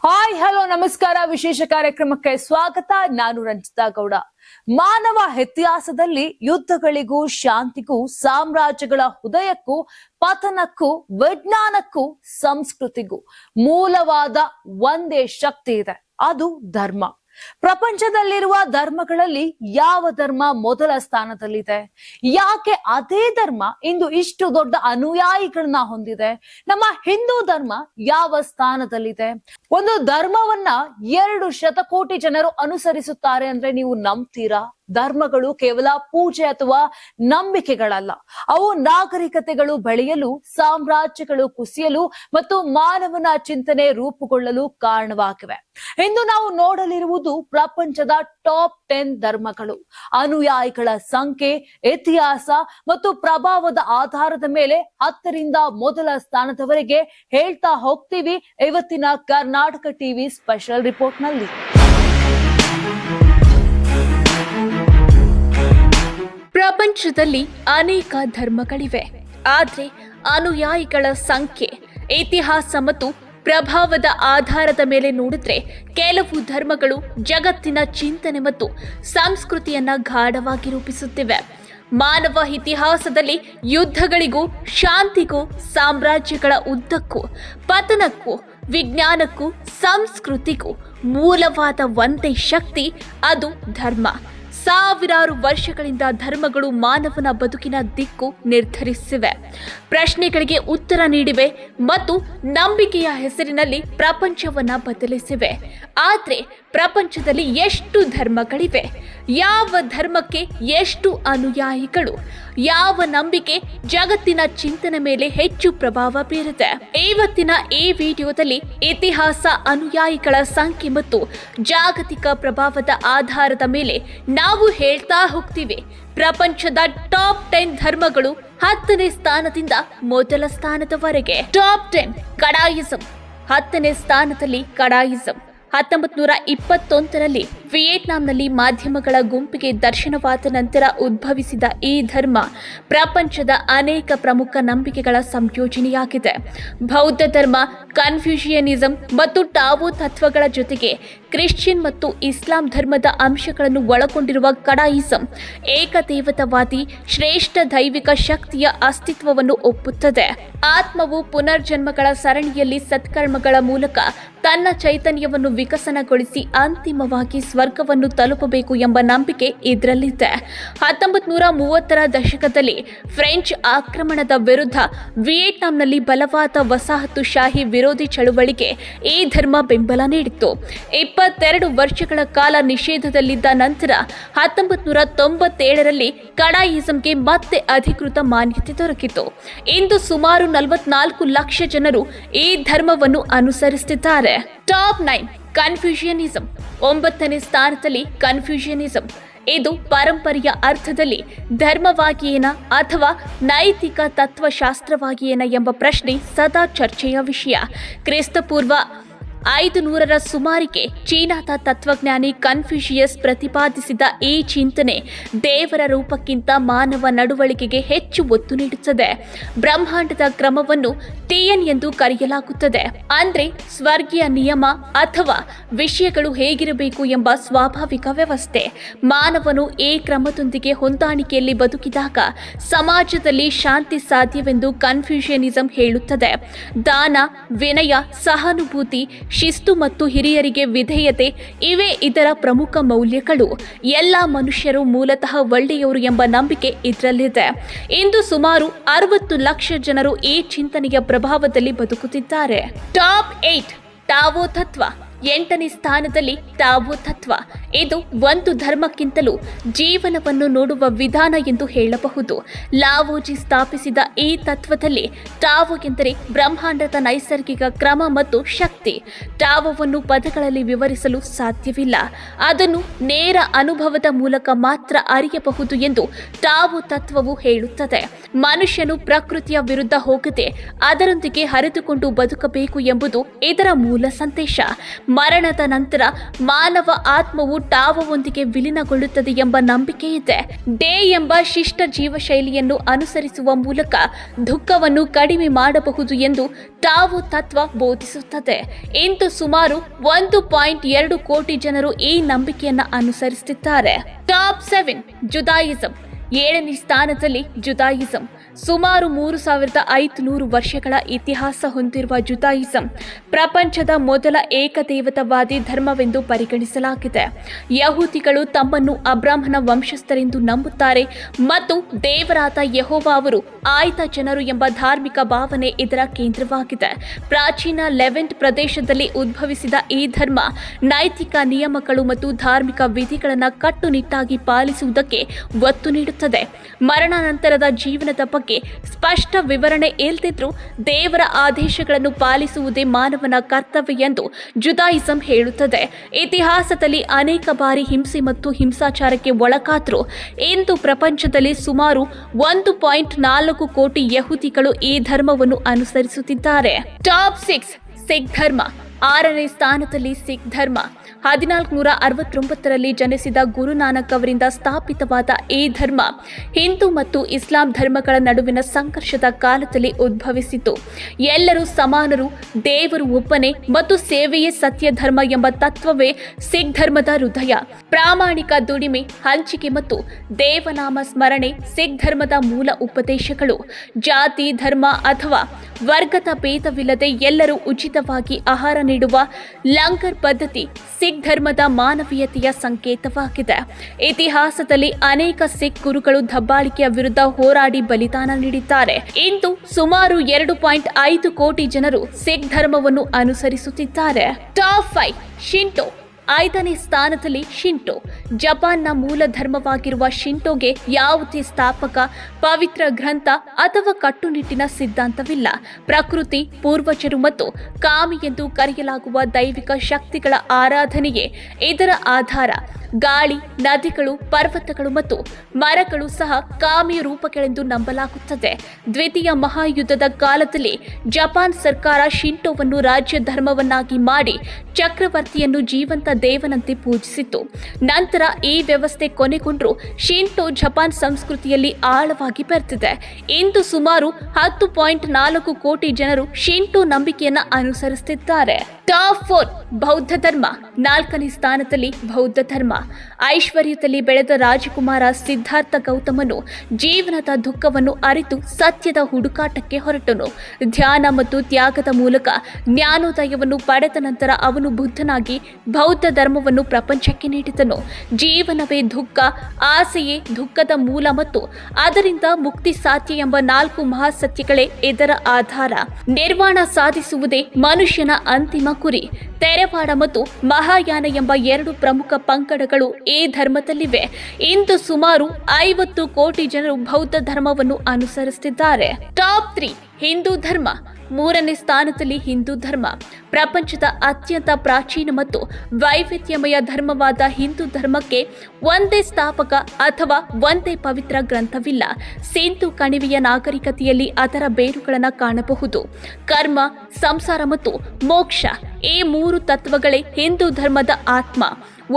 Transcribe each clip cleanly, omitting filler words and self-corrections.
Hi hello ನಮಸ್ಕಾರ. ವಿಶೇಷ ಕಾರ್ಯಕ್ರಮಕ್ಕೆ ಸ್ವಾಗತ. ನಾನು ರಂಜಿತಾ ಗೌಡ. ಮಾನವ ಇತಿಹಾಸದಲ್ಲಿ ಯುದ್ಧಗಳಿಗೂ ಶಾಂತಿಗೂ ಸಾಮ್ರಾಜ್ಯಗಳ ಉದಯಕ್ಕೂ ಪತನಕ್ಕೂ ವಿಜ್ಞಾನಕ್ಕೂ ಸಂಸ್ಕೃತಿಗೂ ಮೂಲವಾದ ಒಂದೇ ಶಕ್ತಿ ಇದೆ, ಅದು ಧರ್ಮ. ಪ್ರಪಂಚದಲ್ಲಿರುವ ಧರ್ಮಗಳಲ್ಲಿ ಯಾವ ಧರ್ಮ ಮೊದಲ ಸ್ಥಾನದಲ್ಲಿದೆ? ಯಾಕೆ ಅದೇ ಧರ್ಮ ಇಂದು ಇಷ್ಟು ದೊಡ್ಡ ಅನುಯಾಯಿಗಳನ್ನ ಹೊಂದಿದೆ? ನಮ್ಮ ಹಿಂದೂ ಧರ್ಮ ಯಾವ ಸ್ಥಾನದಲ್ಲಿದೆ? ಒಂದು ಧರ್ಮವನ್ನ 2 ಶತಕೋಟಿ ಜನರು ಅನುಸರಿಸುತ್ತಾರೆ ಅಂದ್ರೆ ನೀವು ನಂಬ್ತೀರಾ? ಧರ್ಮಗಳು ಕೇವಲ ಪೂಜೆ ಅಥವಾ ನಂಬಿಕೆಗಳಲ್ಲ, ಅವು ನಾಗರಿಕತೆಗಳು ಬೆಳೆಯಲು, ಸಾಮ್ರಾಜ್ಯಗಳು ಕುಸಿಯಲು ಮತ್ತು ಮಾನವನ ಚಿಂತನೆ ರೂಪುಗೊಳ್ಳಲು ಕಾರಣವಾಗಿವೆ. ಇಂದು ನಾವು ನೋಡಲಿರುವುದು ಪ್ರಪಂಚದ ಟಾಪ್ 10 ಧರ್ಮಗಳು. ಅನುಯಾಯಿಗಳ ಸಂಖ್ಯೆ, ಇತಿಹಾಸ ಮತ್ತು ಪ್ರಭಾವದ ಆಧಾರದ ಮೇಲೆ 10ರಿಂದ ಮೊದಲ ಸ್ಥಾನದವರೆಗೆ ಹೇಳ್ತಾ ಹೋಗ್ತೀವಿ ಇವತ್ತಿನ ಕರ್ನಾಟಕ ಟಿವಿ ಸ್ಪೆಷಲ್ ರಿಪೋರ್ಟ್ ನಲ್ಲಿ. ಪ್ರಪಂಚದಲ್ಲಿ ಅನೇಕ ಧರ್ಮಗಳಿವೆ, ಆದರೆ ಅನುಯಾಯಿಗಳ ಸಂಖ್ಯೆ, ಇತಿಹಾಸ ಮತ್ತು ಪ್ರಭಾವದ ಆಧಾರದ ಮೇಲೆ ನೋಡಿದ್ರೆ ಕೆಲವು ಧರ್ಮಗಳು ಜಗತ್ತಿನ ಚಿಂತನೆ ಮತ್ತು ಸಂಸ್ಕೃತಿಯನ್ನ ಗಾಢವಾಗಿ ರೂಪಿಸುತ್ತಿವೆ. ಮಾನವ ಇತಿಹಾಸದಲ್ಲಿ ಯುದ್ಧಗಳಿಗೂ ಶಾಂತಿಗೂ ಸಾಮ್ರಾಜ್ಯಗಳ ಉದ್ದಕ್ಕೂ ಪತನಕ್ಕೂ ವಿಜ್ಞಾನಕ್ಕೂ ಸಂಸ್ಕೃತಿಗೂ ಮೂಲವಾದ ಒಂದೇ ಶಕ್ತಿ, ಅದು ಧರ್ಮ. ಸಾವಿರಾರು ವರ್ಷಗಳಿಂದ ಧರ್ಮಗಳು ಮಾನವನ ಬದುಕಿನ ದಿಕ್ಕು ನಿರ್ಧರಿಸಿವೆ, ಪ್ರಶ್ನೆಗಳಿಗೆ ಉತ್ತರ ನೀಡಿವೆ ಮತ್ತು ನಂಬಿಕೆಯ ಹೆಸರಿನಲ್ಲಿ ಪ್ರಪಂಚವನ್ನ ಬದಲಿಸಿವೆ. ಆದರೆ ಪ್ರಪಂಚದಲ್ಲಿ ಎಷ್ಟು ಧರ್ಮಗಳಿವೆ? ಯಾವ ಧರ್ಮಕ್ಕೆ ಎಷ್ಟು ಅನುಯಾಯಿಗಳು? ಯಾವ ನಂಬಿಕೆ ಜಗತ್ತಿನ ಚಿಂತನೆ ಮೇಲೆ ಹೆಚ್ಚು ಪ್ರಭಾವ ಬೀರಿದೆ? ಇವತ್ತಿನ ಈ ವಿಡಿಯೋದಲ್ಲಿ ಇತಿಹಾಸ, ಅನುಯಾಯಿಗಳ ಸಂಖ್ಯೆ ಮತ್ತು ಜಾಗತಿಕ ಪ್ರಭಾವದ ಆಧಾರದ ಮೇಲೆ ನಾವು ಹೇಳ್ತಾ ಹೋಗ್ತೀವಿ ಪ್ರಪಂಚದ ಟಾಪ್ 10 ಧರ್ಮಗಳು 10ನೇ ಸ್ಥಾನದಿಂದ ಮೊದಲ ಸ್ಥಾನದವರೆಗೆ. ಟಾಪ್ 10. ಕಡಾಯಿಸಂ. 10ನೇ ಸ್ಥಾನದಲ್ಲಿ ಕಡಾಯಿಸಂ. 1921ರಲ್ಲಿ ವಿಯೆಟ್ನಾಂನಲ್ಲಿ ಮಾಧ್ಯಮಗಳ ಗುಂಪಿಗೆ ದರ್ಶನವಾದ ನಂತರ ಉದ್ಭವಿಸಿದ ಈ ಧರ್ಮ ಪ್ರಪಂಚದ ಅನೇಕ ಪ್ರಮುಖ ನಂಬಿಕೆಗಳ ಸಂಯೋಜನೆಯಾಗಿದೆ. ಬೌದ್ಧ ಧರ್ಮ, ಕನ್ಫ್ಯೂಷಿಯನಿಸಂ ಮತ್ತು ಟಾವೋ ತತ್ವಗಳ ಜೊತೆಗೆ ಕ್ರಿಶ್ಚಿಯನ್ ಮತ್ತು ಇಸ್ಲಾಂ ಧರ್ಮದ ಅಂಶಗಳನ್ನು ಒಳಗೊಂಡಿರುವ ಕಡಾಯಿಸಂ ಏಕದೇವತಾವಾದಿ ಶ್ರೇಷ್ಠ ದೈವಿಕ ಶಕ್ತಿಯ ಅಸ್ತಿತ್ವವನ್ನು ಒಪ್ಪುತ್ತದೆ. ಆತ್ಮವು ಪುನರ್ಜನ್ಮಗಳ ಸರಣಿಯಲ್ಲಿ ಸತ್ಕರ್ಮಗಳ ಮೂಲಕ ತನ್ನ ಚೈತನ್ಯವನ್ನು ವಿಕಸನಗೊಳಿಸಿ ಅಂತಿಮವಾಗಿ ಸ್ವರ್ಗವನ್ನು ತಲುಪಬೇಕು ಎಂಬ ನಂಬಿಕೆ ಇದರಲ್ಲಿದೆ. 1930ರ ದಶಕದಲ್ಲಿ ಫ್ರೆಂಚ್ ಆಕ್ರಮಣದ ವಿರುದ್ಧ ವಿಯೆಟ್ನಾಂನಲ್ಲಿ ಬಲವಾದ ವಸಾಹತುಶಾಹಿ ವಿರೋಧಿ ಚಳುವಳಿಗೆ ಈ ಧರ್ಮ ಬೆಂಬಲ ನೀಡಿತ್ತು. 22 ವರ್ಷಗಳ ಕಾಲ ನಿಷೇಧದಲ್ಲಿದ್ದ ನಂತರ 1997ರಲ್ಲಿ ಕಡಾಯಿಸಂಗೆ ಮತ್ತೆ ಅಧಿಕೃತ ಮಾನ್ಯತೆ ದೊರಕಿತು. ಇಂದು ಸುಮಾರು 44 ಲಕ್ಷ ಜನರು ಈ ಧರ್ಮವನ್ನು ಅನುಸರಿಸುತ್ತಿದ್ದಾರೆ. ಟಾಪ್ 9. ಕನ್ಫ್ಯೂಷಿಯನಿಸಂ. 9ನೇ ಸ್ಥಾನದಲ್ಲಿ ಕನ್ಫ್ಯೂಷಿಯನಿಸಂ. ಇದು ಪರಂಪರೆಯ ಅರ್ಥದಲ್ಲಿ ಧರ್ಮವಾಗಿಯೇನ ಅಥವಾ ನೈತಿಕ ತತ್ವಶಾಸ್ತ್ರವಾಗಿಯೇನ ಎಂಬ ಪ್ರಶ್ನೆ ಸದಾ ಚರ್ಚೆಯ ವಿಷಯ. ಕ್ರಿಸ್ತಪೂರ್ವ 500ರ ಸುಮಾರಿಗೆ ಚೀನಾದ ತತ್ವಜ್ಞಾನಿ ಕನ್ಫ್ಯೂಷಿಯಸ್ ಪ್ರತಿಪಾದಿಸಿದ ಈ ಚಿಂತನೆ ದೇವರ ರೂಪಕ್ಕಿಂತ ಮಾನವ ನಡವಳಿಕೆಗೆ ಹೆಚ್ಚು ಒತ್ತು ನೀಡುತ್ತದೆ. ಬ್ರಹ್ಮಾಂಡದ ಕ್ರಮವನ್ನು ಟಿಎನ್ ಎಂದು ಕರೆಯಲಾಗುತ್ತದೆ, ಅಂದ್ರೆ ಸ್ವರ್ಗೀಯ ನಿಯಮ ಅಥವಾ ವಿಷಯಗಳು ಹೇಗಿರಬೇಕು ಎಂಬ ಸ್ವಾಭಾವಿಕ ವ್ಯವಸ್ಥೆ. ಮಾನವನು ಈ ಕ್ರಮದೊಂದಿಗೆ ಹೊಂದಾಣಿಕೆಯಲ್ಲಿ ಬದುಕಿದಾಗ ಸಮಾಜದಲ್ಲಿ ಶಾಂತಿ ಸಾಧ್ಯವೆಂದು ಕನ್ಫ್ಯೂಷಿಯನಿಸಂ ಹೇಳುತ್ತದೆ. ದಾನ, ವಿನಯ, ಸಹಾನುಭೂತಿ, ಶಿಸ್ತು ಮತ್ತು ಹಿರಿಯರಿಗೆ ವಿಧೇಯತೆ ಇವೇ ಇದರ ಪ್ರಮುಖ ಮೌಲ್ಯಗಳು. ಎಲ್ಲ ಮನುಷ್ಯರು ಮೂಲತಃ ಒಳ್ಳೆಯವರು ಎಂಬ ನಂಬಿಕೆ ಇದರಲ್ಲಿದೆ. ಇಂದು ಸುಮಾರು 60 ಲಕ್ಷ ಜನರು ಈ ಚಿಂತನೆಯ ಪ್ರಭಾವದಲ್ಲಿ ಬದುಕುತ್ತಿದ್ದಾರೆ. ಟಾಪ್ 8. ಟಾವೋ ತತ್ವ. 8ನೇ ಸ್ಥಾನದಲ್ಲಿ ಟಾವೋ ತತ್ವ. ಇದು ಒಂದು ಧರ್ಮಕ್ಕಿಂತಲೂ ಜೀವನವನ್ನು ನೋಡುವ ವಿಧಾನ ಎಂದು ಹೇಳಬಹುದು. ಲಾವೋಜಿ ಸ್ಥಾಪಿಸಿದ ಈ ತತ್ವದಲ್ಲಿ ಟಾವೋ ಎಂದರೆ ಬ್ರಹ್ಮಾಂಡದ ನೈಸರ್ಗಿಕ ಕ್ರಮ ಮತ್ತು ಶಕ್ತಿ. ಟಾವೋವನ್ನು ಪದಗಳಲ್ಲಿ ವಿವರಿಸಲು ಸಾಧ್ಯವಿಲ್ಲ, ಅದನ್ನು ನೇರ ಅನುಭವದ ಮೂಲಕ ಮಾತ್ರ ಅರಿಯಬಹುದು ಎಂದು ಟಾವೋ ತತ್ವವು ಹೇಳುತ್ತದೆ. ಮನುಷ್ಯನು ಪ್ರಕೃತಿಯ ವಿರುದ್ಧ ಹೋಗದೆ ಅದರೊಂದಿಗೆ ಹರಿದುಕೊಂಡು ಬದುಕಬೇಕು ಎಂಬುದು ಇದರ ಮೂಲ ಸಂದೇಶ. ಮರಣದ ನಂತರ ಮಾನವ ಆತ್ಮವು ಟಾವೊಂದಿಗೆ ವಿಲೀನಗೊಳ್ಳುತ್ತದೆ ಎಂಬ ನಂಬಿಕೆ ಇದೆ. ಡೇ ಎಂಬ ಶಿಷ್ಟ ಜೀವಶೈಲಿಯನ್ನು ಅನುಸರಿಸುವ ಮೂಲಕ ದುಃಖವನ್ನು ಕಡಿಮೆ ಮಾಡಬಹುದು ಎಂದು ಟಾವೊ ತತ್ವ ಬೋಧಿಸುತ್ತದೆ. ಇಂದು ಸುಮಾರು 1.2 ಕೋಟಿ ಜನರು ಈ ನಂಬಿಕೆಯನ್ನು ಅನುಸರಿಸುತ್ತಿದ್ದಾರೆ. Top 7 Judaism. 7ನೇ ಸ್ಥಾನದಲ್ಲಿ ಜುದಾಯಿಸಂ. ಸುಮಾರು 3500 ವರ್ಷಗಳ ಇತಿಹಾಸ ಹೊಂದಿರುವ ಜುದಾಯಿಸಂ ಪ್ರಪಂಚದ ಮೊದಲ ಏಕದೇವತಾವಾದಿ ಧರ್ಮವೆಂದು ಪರಿಗಣಿಸಲಾಗಿದೆ. ಯಹೂದಿಗಳು ತಮ್ಮನ್ನು ಅಬ್ರಾಹ್ಮನ ವಂಶಸ್ಥರೆಂದು ನಂಬುತ್ತಾರೆ ಮತ್ತು ದೇವರಾದ ಯೆಹೋವ ಅವರು ಆಯ್ದ ಜನರು ಎಂಬ ಧಾರ್ಮಿಕ ಭಾವನೆ ಇದರ ಕೇಂದ್ರವಾಗಿದೆ. ಪ್ರಾಚೀನ ಲೆವೆಂಟ್ ಪ್ರದೇಶದಲ್ಲಿ ಉದ್ಭವಿಸಿದ ಈ ಧರ್ಮ ನೈತಿಕ ನಿಯಮಗಳು ಮತ್ತು ಧಾರ್ಮಿಕ ವಿಧಿಗಳನ್ನು ಕಟ್ಟುನಿಟ್ಟಾಗಿ ಪಾಲಿಸುವುದಕ್ಕೆ ಒತ್ತು ನೀಡುತ್ತದೆ. ಮರಣಾನಂತರದ ಜೀವನದ ಬಗ್ಗೆ ಸ್ಪಷ್ಟ ವಿವರಣೆ ಇಲ್ಲದಿದ್ರೂ ದೇವರ ಆದೇಶಗಳನ್ನು ಪಾಲಿಸುವುದೇ ಮಾನವನ ಕರ್ತವ್ಯ ಎಂದು ಜುದಾಯಿಸಂ ಹೇಳುತ್ತದೆ. ಇತಿಹಾಸದಲ್ಲಿ ಅನೇಕ ಬಾರಿ ಹಿಂಸೆ ಮತ್ತು ಹಿಂಸಾಚಾರಕ್ಕೆ ಒಳಗಾದರೂ ಇಂದು ಪ್ರಪಂಚದಲ್ಲಿ ಸುಮಾರು 1.4 ಕೋಟಿ ಯಹೂದಿಗಳು ಈ ಧರ್ಮವನ್ನು ಅನುಸರಿಸುತ್ತಿದ್ದಾರೆ. ಟಾಪ್ 6 ಸಿಖ್ ಧರ್ಮ. 6ನೇ ಸ್ಥಾನದಲ್ಲಿ ಸಿಖ್ ಧರ್ಮ. 1469ರಲ್ಲಿ ಜನಿಸಿದ ಗುರುನಾನಕ್ ಅವರಿಂದ ಸ್ಥಾಪಿತವಾದ ಈ ಧರ್ಮ ಹಿಂದೂ ಮತ್ತು ಇಸ್ಲಾಂ ಧರ್ಮಗಳ ನಡುವಿನ ಸಂಘರ್ಷದ ಕಾಲದಲ್ಲಿ ಉದ್ಭವಿಸಿತು. ಎಲ್ಲರೂ ಸಮಾನರು, ದೇವರು ಒಬ್ಬನೇ ಮತ್ತು ಸೇವೆಯೇ ಸತ್ಯ ಧರ್ಮ ಎಂಬ ತತ್ವವೇ ಸಿಖ್ ಧರ್ಮದ ಹೃದಯ. ಪ್ರಾಮಾಣಿಕ ದುಡಿಮೆ, ಹಂಚಿಕೆ ಮತ್ತು ದೇವನಾಮ ಸ್ಮರಣೆ ಸಿಖ್ ಧರ್ಮದ ಮೂಲ ಉಪದೇಶಗಳು. ಜಾತಿ, ಧರ್ಮ ಅಥವಾ ವರ್ಗದ ಭೇದವಿಲ್ಲದೆ ಎಲ್ಲರೂ ಉಚಿತವಾಗಿ ಆಹಾರ ನೀಡುವ ಲಂಗರ್ ಪದ್ಧತಿ ಸಿಖ್ ಧರ್ಮದ ಮಾನವೀಯತೆಯ ಸಂಕೇತವಾಗಿದೆ. ಇತಿಹಾಸದಲ್ಲಿ ಅನೇಕ ಸಿಖ್ ಗುರುಗಳು ದಬ್ಬಾಳಿಕೆಯ ವಿರುದ್ಧ ಹೋರಾಡಿ ಬಲಿದಾನ ನೀಡಿದ್ದಾರೆ. ಇಂದು ಸುಮಾರು 2.5 ಕೋಟಿ ಜನರು ಸಿಖ್ ಧರ್ಮವನ್ನು ಅನುಸರಿಸುತ್ತಿದ್ದಾರೆ. ಟಾಪ್ 5 ಶಿಂಟೋ. 5ನೇ ಸ್ಥಾನದಲ್ಲಿ ಶಿಂಟೋ. ಜಪಾನ್ನ ಮೂಲ ಧರ್ಮವಾಗಿರುವ ಶಿಂಟೋಗೆ ಯಾವುದೇ ಸ್ಥಾಪಕ, ಪವಿತ್ರ ಗ್ರಂಥ ಅಥವಾ ಕಟ್ಟುನಿಟ್ಟಿನ ಸಿದ್ಧಾಂತವಿಲ್ಲ. ಪ್ರಕೃತಿ, ಪೂರ್ವಜರು ಮತ್ತು ಕಾಮಿ ಎಂದು ಕರೆಯಲಾಗುವ ದೈವಿಕ ಶಕ್ತಿಗಳ ಆರಾಧನೆಯೇ ಇದರ ಆಧಾರ. ಗಾಳಿ, ನದಿಗಳು, ಪರ್ವತಗಳು ಮತ್ತು ಮರಗಳು ಸಹ ಕಾಮಿಯ ರೂಪಗಳೆಂದು ನಂಬಲಾಗುತ್ತದೆ. ದ್ವಿತೀಯ ಮಹಾಯುದ್ಧದ ಕಾಲದಲ್ಲಿ ಜಪಾನ್ ಸರ್ಕಾರ ಶಿಂಟೋವನ್ನು ರಾಜ್ಯ ಧರ್ಮವನ್ನಾಗಿ ಮಾಡಿ ಚಕ್ರವರ್ತಿಯನ್ನು ಜೀವಂತ ದೇವನಂತೆ ಪೂಜಿಸಿತು. ನಂತರ ಈ ವ್ಯವಸ್ಥೆ ಕೊನೆಗೊಂಡ್ರೂ ಶಿಂಟೋ ಜಪಾನ್ ಸಂಸ್ಕೃತಿಯಲ್ಲಿ ಆಳವಾಗಿ ಬೆರೆತಿದೆ. ಇಂದು ಸುಮಾರು 10.4 ಕೋಟಿ ಜನರು ಶಿಂಟೋ ನಂಬಿಕೆಯನ್ನು ಅನುಸರಿಸುತ್ತಿದ್ದಾರೆ. ಟಾಪ್ 4 ಬೌದ್ಧ ಧರ್ಮ. 4ನೇ ಸ್ಥಾನದಲ್ಲಿ ಬೌದ್ಧ ಧರ್ಮ. ಐಶ್ವರ್ಯದಲ್ಲಿ ಬೆಳೆದ ರಾಜಕುಮಾರ ಸಿದ್ಧಾರ್ಥ ಗೌತಮನು ಜೀವನದ ದುಃಖವನ್ನು ಅರಿತು ಸತ್ಯದ ಹುಡುಕಾಟಕ್ಕೆ ಹೊರಟನು. ಧ್ಯಾನ ಮತ್ತು ತ್ಯಾಗದ ಮೂಲಕ ಜ್ಞಾನೋದಯವನ್ನು ಪಡೆದ ನಂತರ ಅವನು ಬುದ್ಧನಾಗಿ ಬೌದ್ಧ ಧರ್ಮವನ್ನು ಪ್ರಪಂಚಕ್ಕೆ ನೀಡಿದನು. ಜೀವನವೇ ದುಃಖ, ಆಸೆಯೇ ದುಃಖದ ಮೂಲ ಮತ್ತು ಅದರಿಂದ ಮುಕ್ತಿ ಸಾಧ್ಯ ಎಂಬ 4 ಮಹಾಸತ್ಯಗಳೇ ಇದರ ಆಧಾರ. ನಿರ್ವಾಣ ಸಾಧಿಸುವುದೇ ಮನುಷ್ಯನ ಅಂತಿಮ ಗುರಿ. ತೆರವಾಡ ಮತ್ತು ಮಹಾಯಾನ ಎಂಬ 2 ಪ್ರಮುಖ ಪಂಗಡಗಳು ಈ ಧರ್ಮದಲ್ಲಿವೆ. ಇಂದು ಸುಮಾರು 50 ಕೋಟಿ ಜನರು ಬೌದ್ಧ ಧರ್ಮವನ್ನು ಅನುಸರಿಸುತ್ತಿದ್ದಾರೆ. ಟಾಪ್ 3 ಹಿಂದೂ ಧರ್ಮ. 3ನೇ ಸ್ಥಾನದಲ್ಲಿ ಹಿಂದೂ ಧರ್ಮ. ಪ್ರಪಂಚದ ಅತ್ಯಂತ ಪ್ರಾಚೀನ ಮತ್ತು ವೈವಿಧ್ಯಮಯ ಧರ್ಮವಾದ ಹಿಂದೂ ಧರ್ಮಕ್ಕೆ ಒಂದೇ ಸ್ಥಾಪಕ ಅಥವಾ ಒಂದೇ ಪವಿತ್ರ ಗ್ರಂಥವಿಲ್ಲ. ಸಿಂಧು ಕಣಿವೆಯ ನಾಗರಿಕತೆಯಲ್ಲಿ ಅದರ ಬೇರುಗಳನ್ನು ಕಾಣಬಹುದು. ಕರ್ಮ, ಸಂಸಾರ ಮತ್ತು ಮೋಕ್ಷ ಈ 3 ತತ್ವಗಳೇ ಹಿಂದೂ ಧರ್ಮದ ಆತ್ಮ.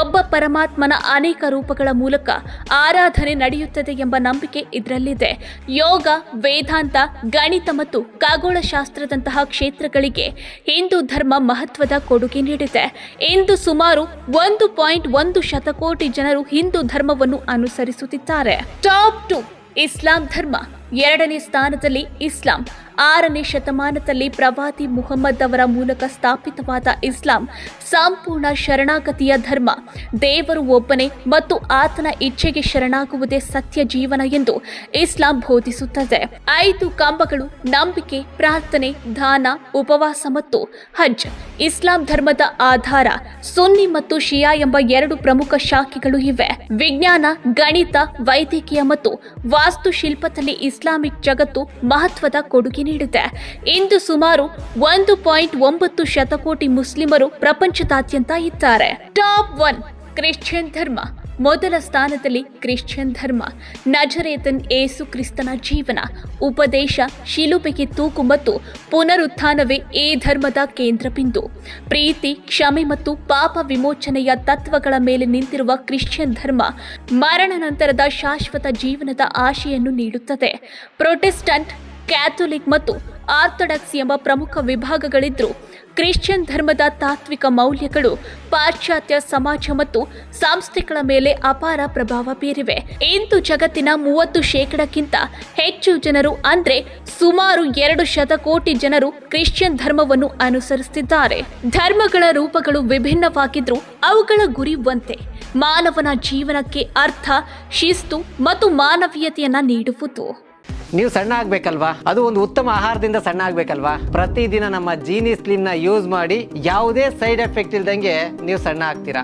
ಒಬ್ಬ ಪರಮಾತ್ಮನ ಅನೇಕ ರೂಪಗಳ ಮೂಲಕ ಆರಾಧನೆ ನಡೆಯುತ್ತದೆ ಎಂಬ ನಂಬಿಕೆ ಇದರಲ್ಲಿದೆ. ಯೋಗ, ವೇದಾಂತ, ಗಣಿತ ಮತ್ತು ಖಗೋಳಶಾಸ್ತ್ರದಂತಹ ಕ್ಷೇತ್ರಗಳಿಗೆ ಹಿಂದೂ ಧರ್ಮ ಮಹತ್ವದ ಕೊಡುಗೆ ನೀಡಿದೆ. ಇಂದು ಸುಮಾರು 1.1 ಶತಕೋಟಿ ಜನರು ಹಿಂದೂ ಧರ್ಮವನ್ನು ಅನುಸರಿಸುತ್ತಿದ್ದಾರೆ. ಟಾಪ್ 2 ಇಸ್ಲಾಂ ಧರ್ಮ. 2ನೇ ಸ್ಥಾನದಲ್ಲಿ ಇಸ್ಲಾಂ. 6ನೇ ಶತಮಾನದಲ್ಲಿ ಪ್ರವಾದಿ ಮುಹಮ್ಮದ್ ಅವರ ಮೂಲಕ ಸ್ಥಾಪಿತವಾದ ಇಸ್ಲಾಂ ಸಂಪೂರ್ಣ ಶರಣಾಗತಿಯ ಧರ್ಮ. ದೇವರು ಒಬ್ಬನೇ ಮತ್ತು ಆತನ ಇಚ್ಛೆಗೆ ಶರಣಾಗುವುದೇ ಸತ್ಯ ಜೀವನ ಎಂದು ಇಸ್ಲಾಂ ಬೋಧಿಸುತ್ತದೆ. 5 ಕಂಬಗಳು ನಂಬಿಕೆ, ಪ್ರಾರ್ಥನೆ, ದಾನ, ಉಪವಾಸ ಮತ್ತು ಹಜ್ ಇಸ್ಲಾಂ ಧರ್ಮದ ಆಧಾರ. ಸುನ್ನಿ ಮತ್ತು ಶಿಯಾ ಎಂಬ 2 ಪ್ರಮುಖ ಶಾಖೆಗಳು ಇವೆ. ವಿಜ್ಞಾನ, ಗಣಿತ, ವೈದ್ಯಕೀಯ ಮತ್ತು ವಾಸ್ತುಶಿಲ್ಪದಲ್ಲಿ ಇಸ್ಲಾಮಿಕ್ ಜಗತ್ತು ಮಹತ್ವದ ಕೊಡುಗೆ ನೀಡಿದೆ. ಇಂದು ಸುಮಾರು 1.9 ಶತಕೋಟಿ ಮುಸ್ಲಿಮರು ಪ್ರಪಂಚದಾದ್ಯಂತ ಇದ್ದಾರೆ. ಟಾಪ್ 1 ಕ್ರಿಶ್ಚಿಯನ್ ಧರ್ಮ. ಮೊದಲ ಸ್ಥಾನದಲ್ಲಿ ಕ್ರಿಶ್ಚಿಯನ್ ಧರ್ಮ. ನಜರೇತನ್ ಏಸು ಕ್ರಿಸ್ತನ ಜೀವನ, ಉಪದೇಶ, ಶಿಲುಬೆಗೆ ತೂಕು ಮತ್ತು ಪುನರುತ್ಥಾನವೇ ಈ ಧರ್ಮದ ಕೇಂದ್ರ ಬಿಂದು. ಪ್ರೀತಿ, ಕ್ಷಮೆ ಮತ್ತು ಪಾಪ ವಿಮೋಚನೆಯ ತತ್ವಗಳ ಮೇಲೆ ನಿಂತಿರುವ ಕ್ರಿಶ್ಚಿಯನ್ ಧರ್ಮ ಮರಣ ನಂತರದ ಶಾಶ್ವತ ಜೀವನದ ಆಶೆಯನ್ನು ನೀಡುತ್ತದೆ. ಪ್ರೊಟೆಸ್ಟಂಟ್, ಕ್ಯಾಥೋಲಿಕ್ ಮತ್ತು ಆರ್ಥೋಡಾಕ್ಸ್ ಎಂಬ ಪ್ರಮುಖ ವಿಭಾಗಗಳಿದ್ದರೂ ಕ್ರಿಶ್ಚಿಯನ್ ಧರ್ಮದ ತಾತ್ವಿಕ ಮೌಲ್ಯಗಳು ಪಾಶ್ಚಾತ್ಯ ಸಮಾಜ ಮತ್ತು ಸಂಸ್ಥೆಗಳ ಮೇಲೆ ಅಪಾರ ಪ್ರಭಾವ ಬೀರಿವೆ. ಇಂದು ಜಗತ್ತಿನ 30% ಹೆಚ್ಚು ಜನರು ಅಂದ್ರೆ ಸುಮಾರು 2 ಶತಕೋಟಿ ಜನರು ಕ್ರಿಶ್ಚಿಯನ್ ಧರ್ಮವನ್ನು ಅನುಸರಿಸುತ್ತಿದ್ದಾರೆ. ಧರ್ಮಗಳ ರೂಪಗಳು ವಿಭಿನ್ನವಾಗಿದ್ರೂ ಅವುಗಳ ಗುರಿ ಒಂದೇ: ಮಾನವನ ಜೀವನಕ್ಕೆ ಅರ್ಥ, ಶಿಸ್ತು ಮತ್ತು ಮಾನವೀಯತೆಯನ್ನ ನೀಡುವುದು. ನೀವು ಸಣ್ಣ ಆಗ್ಬೇಕಲ್ವಾ? ಅದು ಒಂದು ಉತ್ತಮ ಆಹಾರದಿಂದ ಸಣ್ಣ ಆಗ್ಬೇಕಲ್ವಾ? ಪ್ರತಿದಿನ ನಮ್ಮ ಜೀನಿ ಸ್ಲಿಮ್ನ ಯೂಸ್ ಮಾಡಿ ಯಾವುದೇ ಸೈಡ್ ಎಫೆಕ್ಟ್ ಇಲ್ದಂಗೆ ನೀವು ಸಣ್ಣ ಆಗ್ತೀರಾ.